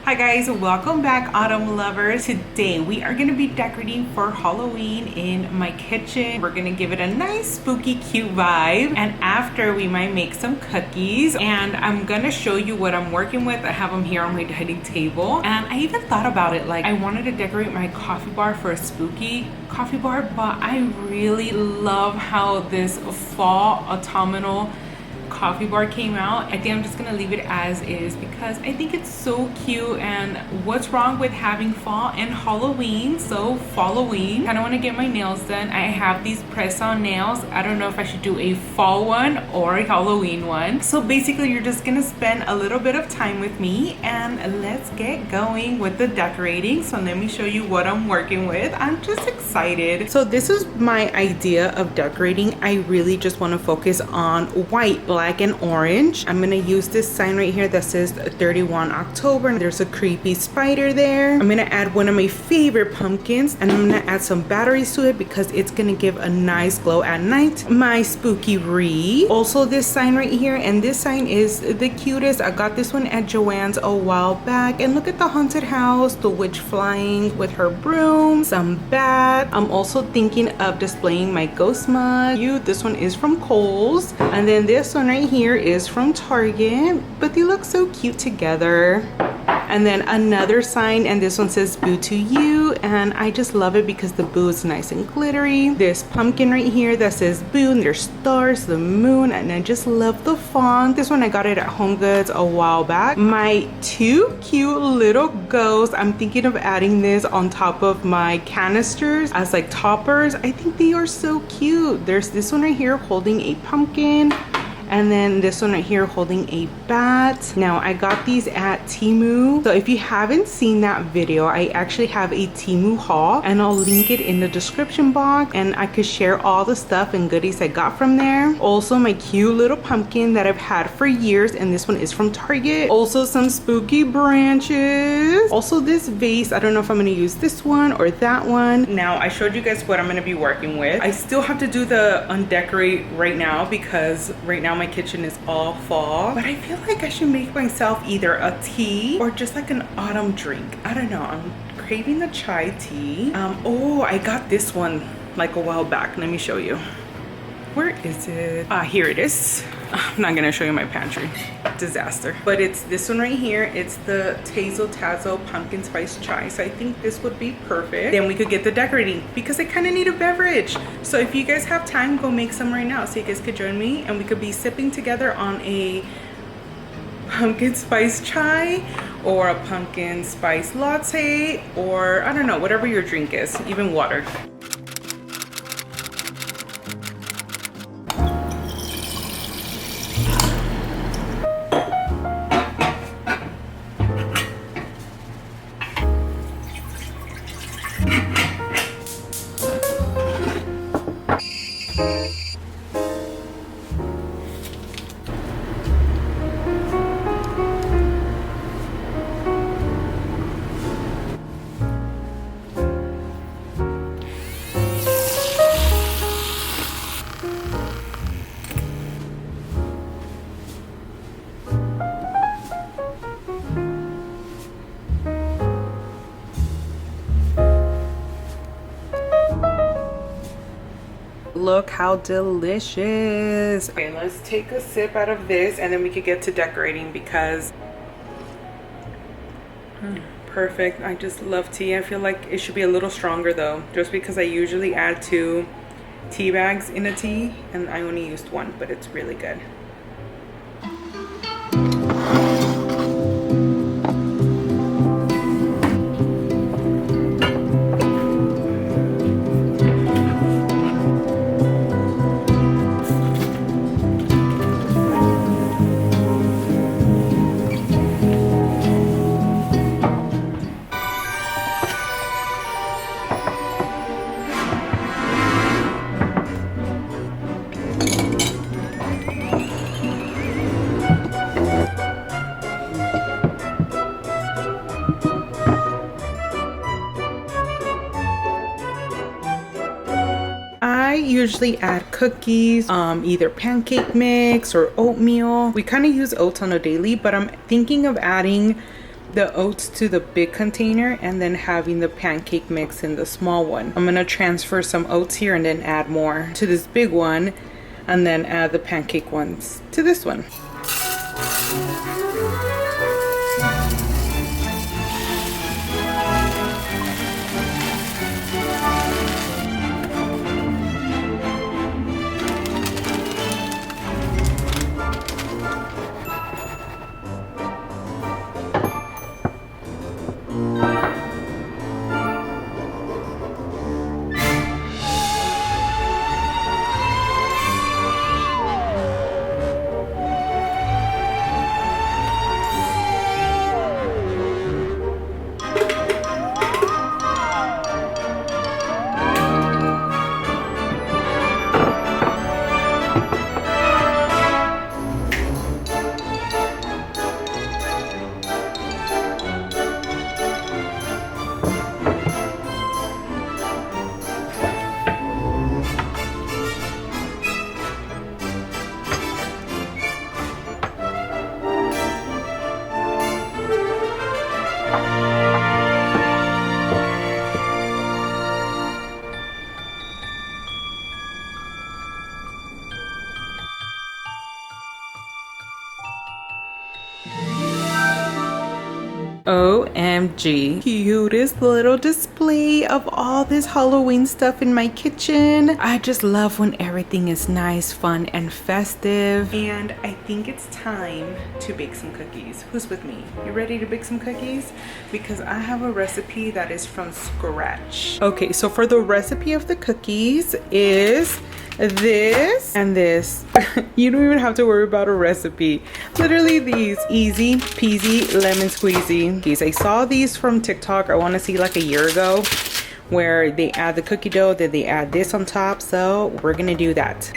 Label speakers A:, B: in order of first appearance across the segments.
A: Hi guys, welcome back autumn lovers. Today we are going to be decorating for Halloween in my kitchen. We're going to give it a nice spooky cute vibe, and after we might make some cookies, and I'm going to show you what I'm working with. I have them here on my dining table, and I even thought about it, like I wanted to decorate my coffee bar for a spooky coffee bar, but I really love how this fall autumnal coffee bar came out. I think I'm just gonna leave it as is because I think it's so cute, and what's wrong with having fall and Halloween? So Falloween. I don't want to get my nails done. I have these press-on nails. I don't know if I should do a fall one or a Halloween one. So basically you're just gonna spend a little bit of time with me and let's get going with the decorating. So let me show you what I'm working with. I'm just excited. So this is my idea of decorating. I really just want to focus on white, black, and orange. I'm gonna use this sign right here that says 31 October, and there's a creepy spider there. I'm gonna add one of my favorite pumpkins, and I'm gonna add some batteries to it because it's gonna give a nice glow at night. My spooky wreath. Also this sign right here, and this sign is the cutest. I got this one at Joann's a while back, and look at the haunted house, the witch flying with her broom, some bat. I'm also thinking of displaying my ghost mug. This one is from Kohl's, and then this one right here is from Target, but they look so cute together. And then another sign, and this one says boo to you, and I just love it because the boo is nice and glittery. This pumpkin right here that says boo, and there's stars, the moon, and I just love the font. This one I got it at HomeGoods a while back. My two cute little ghosts, I'm thinking of adding this on top of my canisters as like toppers. I think they are so cute. There's this one right here holding a pumpkin, and then this one right here holding a bat. Now I got these at Temu, so if you haven't seen that video, I actually have a Temu haul, and I'll link it in the description box, and I could share all the stuff and goodies I got from there. Also my cute little pumpkin that I've had for years, and this one is from Target. Also some spooky branches. Also this vase, I don't know if I'm gonna use this one or that one. Now I showed you guys what I'm gonna be working with. I still have to do the undecorate right now because right now my kitchen is all fall, but I feel like I should make myself either a tea or just like an autumn drink. I don't know, I'm craving the chai tea. Oh, I got this one like a while back. Let me show you. Where is it? Here it is. I'm not gonna show you my pantry. Disaster. But it's this one right here. It's the Tazo pumpkin spice chai. So I think this would be perfect. Then we could get the decorating because I kind of need a beverage. So if you guys have time, go make some right now so you guys could join me and we could be sipping together on a pumpkin spice chai or a pumpkin spice latte, or I don't know, whatever your drink is, even water. Look how delicious. Okay, let's take a sip out of this and then we could get to decorating because perfect. I just love tea. I feel like it should be a little stronger though, just because I usually add 2 tea bags in a tea and I only used 1, but it's really good. I usually add cookies, either pancake mix or oatmeal. We kind of use oats on a daily, but I'm thinking of adding the oats to the big container and then having the pancake mix in the small one. I'm gonna transfer some oats here and then add more to this big one and then add the pancake ones to this one. OMG, cutest little display of all this Halloween stuff in my kitchen. I just love when everything is nice, fun, and festive. And I think it's time to bake some cookies. Who's with me? You ready to bake some cookies? Because I have a recipe that is from scratch. Okay, so for the recipe of the cookies is this and this. You don't even have to worry about a recipe. Literally these, easy peasy lemon squeezy. I saw these from TikTok, I want to see like a year ago, where they add the cookie dough, then they add this on top. So we're gonna do that.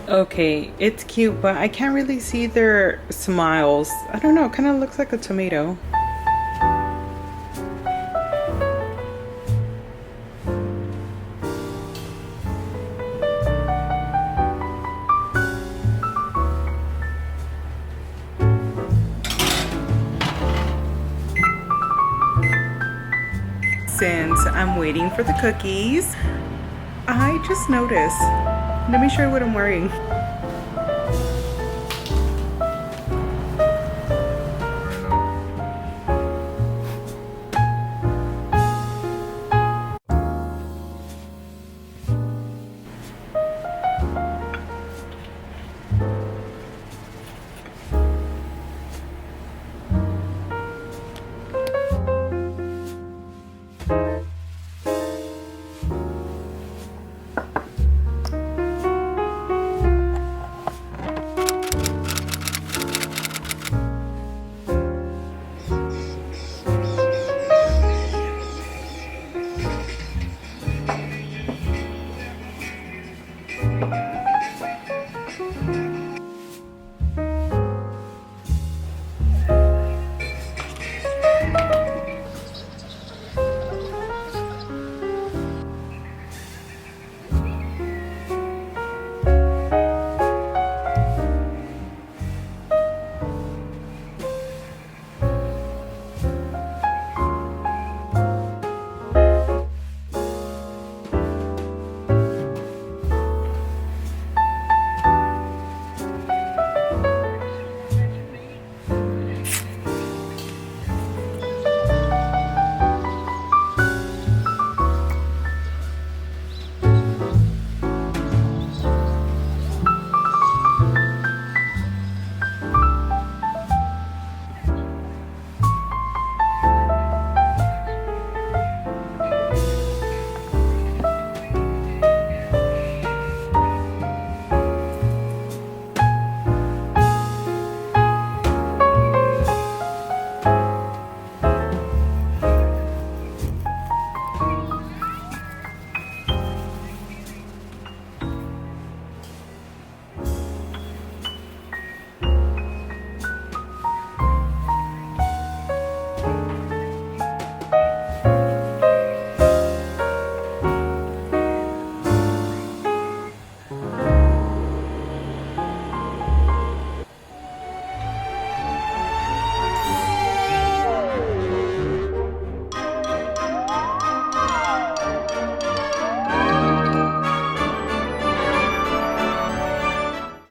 A: Okay, it's cute, but I can't really see their smiles. I don't know, it kind of looks like a tomato. Since I'm waiting for the cookies, I just noticed. Let me show you what I'm wearing.